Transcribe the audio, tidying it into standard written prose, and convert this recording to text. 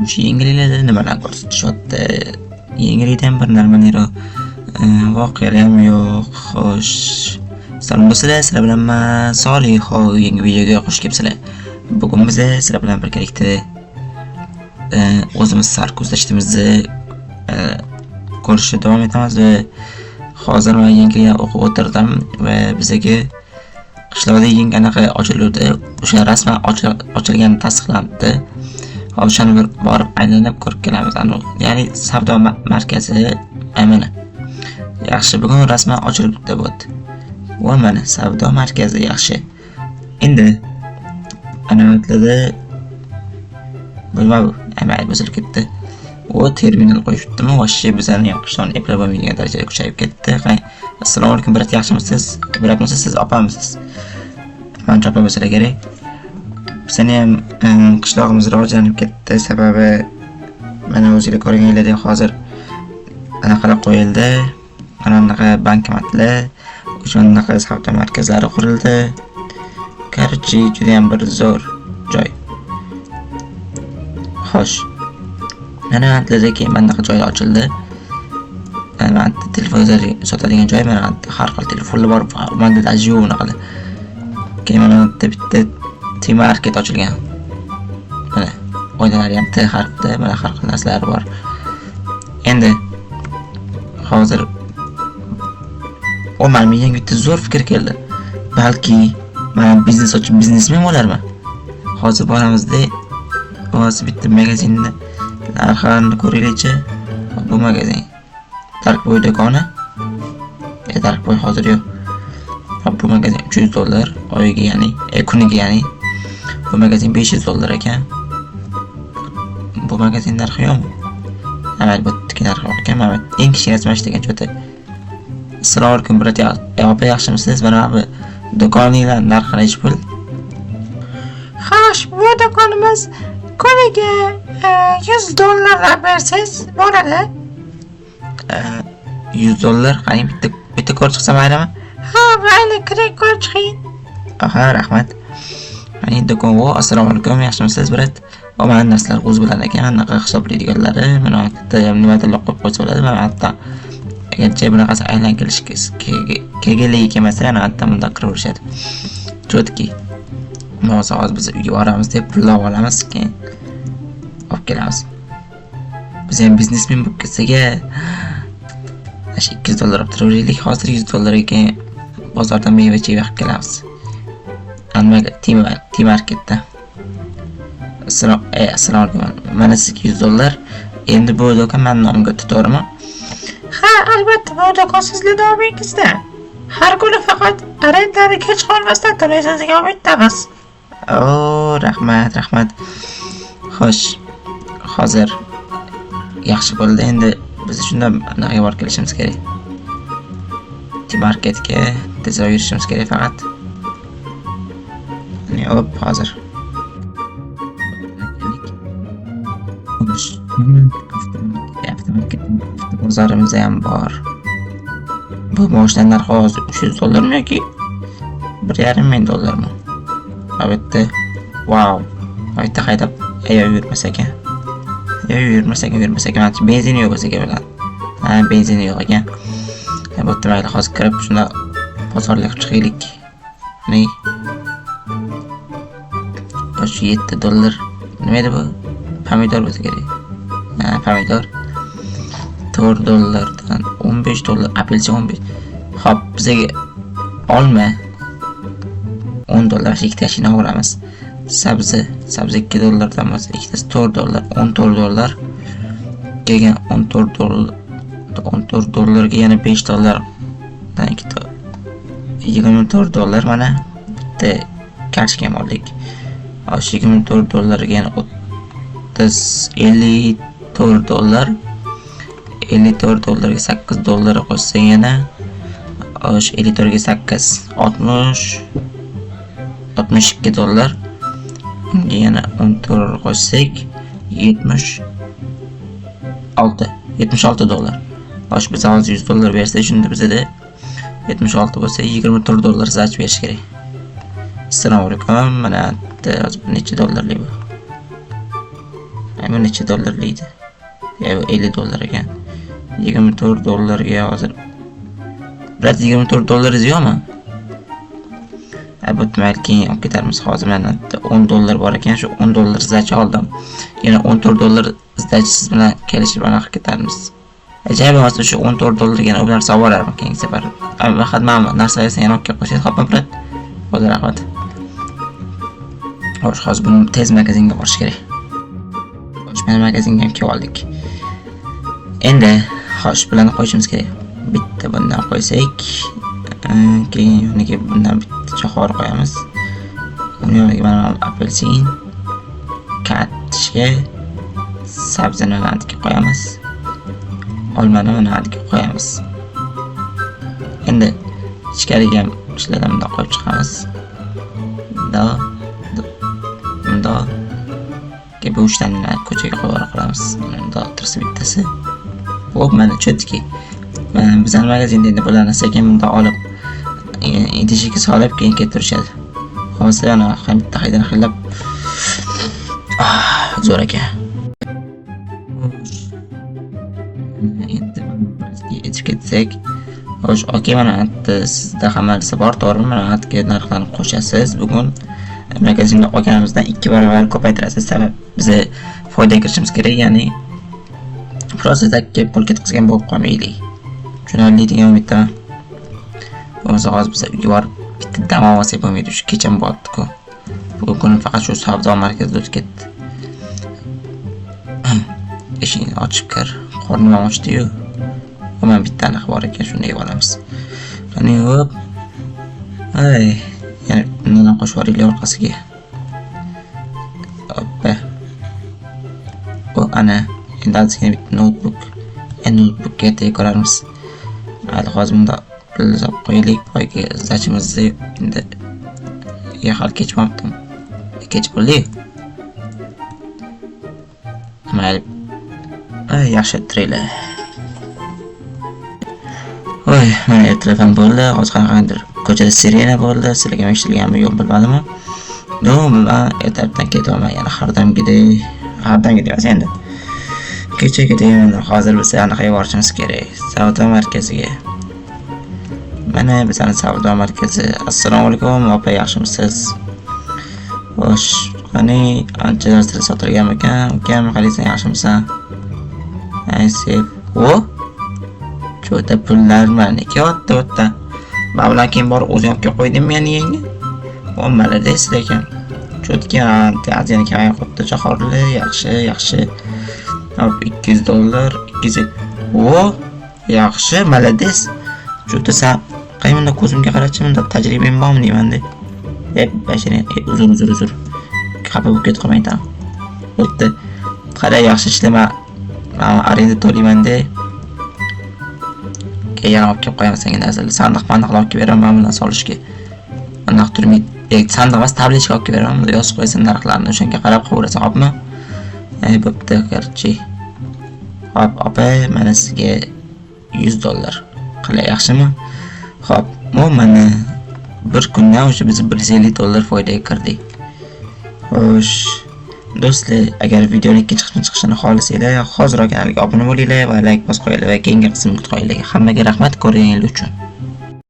Shu yengilliklarda nimalarni ko'rsatishyapti? Yengillikdan bir narmaniroq voqealar ham yo'q. Xo'sh, salom do'stlar, sizlar bilan men Soliho yangi videoga xush kelibsizlar. Bugun biz sizlar bilan birgalikda o'zimiz sarko'zlashtimizni ko'rishda davom etamiz va hozir men yangiliklar o'qib o'tirdim va bizga qishloqda yangi anaqa ochildi. O'sha rasman ochilgan tasdiqlandi. Hozir shuni borib aylanib ko'rib kelamiz. Ya'ni savdo markazi mana. Yaxshi, bugun rasman ochilib bo'ldi. Va mana savdo markazi yaxshi. Endi anavitlada bilmadim, amal buzilib ketdi. O terminal qo'yibdimi? Vashshi bizlarning yoqishdan eplab bo'lmaydigan darajada kuchayib ketdi. Assalomu alaykum, brat, yaxshimisiz? Biratmisiz, siz opamisiz? Men chopa bo'lsa kerak. Bizning ham qishlog'imiz rivojlanib ketdi, sababi mana o'zingizlar ko'rganingizdek hozir anaqa qo'yildi. Mana bunaqa bankomatlar, o'shanaqa savdo markazlari qurildi. Qarchi juda ham bir zo'r joy. Xo'sh. Mana antladagi bunaqa joy ochildi. Mana telefonlar sotadigan joy, mana har xil telefonlar bor, menda ajyo unaqa. Keyin mana bitta T-market ochilgan. Mana oynalar ham T harfda, mana har xil narsalar bor. Endi hozir o menga yangi bitta zo'r fikr keldi. Balki men biznes ochib biznesmen bo'larman. Hozir boramizda o'zi bitta magazinni narxlarini ko'raylikchi. Bu magazin Darkboy do'koni. Darkboy hozir yo'q. Bu magazin $300 oyiga, ya'ni kuniga, ya'ni bu magazin $500 ekan. Bu magazin narxi yo'qmi? Albatta narxi ekan. Mana eng kichkinasi mana shu degan joyda. Assalomu alaykum, brat, yaxshimisiz? Mana bu do'koninglar narxini aytib bil. Xo'sh, bu do'konimiz kuniga $100 bersangiz bo'ladi. $100 qarang, bitta ko'rib chiqsa maylimi? Ha, mayli, kirib ko'rib chiqing. Aha, rahmat. Mana do'kon vo, assalomu alaykum, yaxshimisiz, brat? Va mana narsalar o'z bilan ekan, anaqa hisoblaydiganlari, mana bitta nimadir qo'yib qo'ysa bo'ladi. Mana hatto agarchi bunaqasi aylan kelganligi kelmasa, yana hatto bunda kiraverishadi. Chotki. Hozir biz uyga boramiz deb pul olamiz, keyin olib kelamiz. Biz ham biznesmen bo'lib ketsaga $200 olib turaylik, hozir $100 ga bozordan meva-cheva olib kelamiz. Anmaga T-marketda. Assalomu alaykum. Mana sizga $100. Endi bu do'kon men nomimga to'g'rimi? Ha, albatta, bu do'kon sizlar nomingizda. Har kuni faqat arendani kech qolmasdan to'laysiz degan umiddamiz. Rahmat. Xo'sh. Hozir yaxshi bo'ldi. Endi biz shundan anaqa borib kelishimiz kerak. T-marketga tezroq yurishimiz kerak faqat. Hop, hozir. Bozorimiz ham bor. Bu mashinalar narxi hozir $300 yoki $1,5 mi? Albatta. Wow. Ayta haydab yurmas ekan. Yurmas ekan. Benzin yo'q bo'lsa kerak. Ha, benzin yo'q ekan. Albatta, mayli, hozir kirib shunda bozorga chiqaylik. Ne? $7. Nima edi bu? Pomidor bo'lsa kerak. Ha, pomidor. $4dan $15, apelsin 15. Xo'p, bizga olma. $10 ikkita mashina olamiz. Sabzi $2dan emas, ikkitasi $4, $14. Kelgan $14 ga yana $5 dan ikkita $24 mana bitta kartochka oldik. $24 ga yana $54. $54 ga $8 qo'shsa yana $54 ga 8 $62. Unga yana $10 qo'shsak $76. Xo'sh, biz hozir $100 bersa, shunda bizda 76 bo'lsa $24 zach berish kerak. Assalomu alaykum. Mana hozir necha dollarlik bu? Bu necha dollarlaydi? Ya bu 50 dollar ekan. 24 dollarga hozir. Brat 24 dollar izyoqmi? Albatta mayli keyin olib ketarmiz. Hozir menda 10 dollar bor ekan, shu 10 dollar zdachi oldim. Yana 14 dollar zdachi siz bilan kelishib anaqa ketarmiz. Ajoyib emasmi shu 14 dollarga u narsa olib olarman keyingi safar. Faqat mana narsa esa yana olib kelib qo'ysangiz xo'pmi brat? Xudo rahmat. Xo'sh, hozir buni tez magazinga borish kerak. Xo'sh, mana magazinga ham kelib oldik. Endi xo'sh bilan qo'yishimiz kerak. Bitta bundan qo'ysak, keyin yoniga bundan bitta cho'qor qo'yamiz. Uni yoniga mana apelsin, katishga sabzini nandiga qo'yamiz. Olmani mana nandiga qo'yamiz. Endi ichkariga ham ishlardan bundoq qo'yib chiqamiz. Bundoq bu uchdan ko'chaga qo'yib qolamiz. Bundoq tursa bittasi. Hop, mana cho'tki. Bizning magazinda endi bularni sekin bundoq olib idishiga solib keyin keltirishadi. Hozir yana bitta haydan xillab zo'r ekan. Endi yetib ketsak, xo'sh, okey, mana sizda hamma narsa bor, to'g'rimi? Mana atga narxlarni qo'shasiz. Bugun magazinga olganimizdan 2 barobar ko'paytirasiz. Sabab biz foyda kirishimiz kerak, ya'ni prosesdagi pul ketkazgan bo'lib qolmaylik. Tushunarli degan umiddaman. Bo'lmasa hozir biz uyga borib bitta dam olsak bo'lmaydi. Shu kecha bo'pti-ku. Bugun kun faqat shu savdo markazida o'tib ketdi. Eshikni ochib kir. Qornim ochdi-yu. Mana bitta narx bor ekan, shuni yeb olamiz. Qani hop. Ay, yana bundan qo'shib yuboraylik orqasiga. Hoppa. Bu ana endi ozgina bitta notebook. Notebookga tekrarmiz. Hali hozir bunda yozib qo'yaylik. Poyga zachimizni endi hali kechmabdim. Kech bo'ldi. Mayli. Yaxshi treyler. Voy, mana telefon bo'ldi. Hozir qanaqadir ko'chada sirena bo'ldi. Sizlarga eshitilganmi yo'q bilmadimmi? Men ertalabdan ketaman, yana hardamgidek emas endi. Kechagidek hozir biz anaqa borishimiz kerak. Savdo markaziga. Mana bizning savdo markazi. Assalomu alaykum, opa, yaxshimisiz? Xo'sh, qani ancha narsalar sotilgan ekan. Ukam, qalaysan, yaxshimisan? Ay, sev. O? Cho'ta pullar mana o'tda. Men bilan keyin borib o'zim olib qo'ydim meni yangi. Bo'lmadi deysiz ekan. Cho'tgan, ta'ziyani kam qotdi, chaqorli, yaxshi. Hop, 200 dollar, 200. O, yaxshi, malades. Cho'ta qaymanda ko'zimga qarachim, unda tajribam bormi deyman-da. Bashirin, uzr. Xafa bo'lib ketqolmaydi. O'tdi. Qara, yaxshi ishlama. Men arenda to'layman-da. Keyin olib kelib qo'yaman senga narsalar. Sandiq olib kelib beraman bundan solishga. Aniq turmaydi. Sandiq emas, tablechka olib kelib beraman. Yozib qo'ysan narxlarni, o'shanga qarab qo'yrasan, xo'pmi? Bo'pti, qarchi. Hop, opa, mana sizga 100 dollar. Qalay, yaxshimi? Hop, mana bir kundan o'sha biz 150 dollar foydaga kirdik. Xo'sh, do'stlar, agar videoning ikkinchi qismi chiqishini xohlasanglar, hozir kanalga obuna bo'linglar va like bosib qo'yinglar va keyingi qismni kutib qo'yinglar. Hammaga rahmat ko'rganingiz uchun.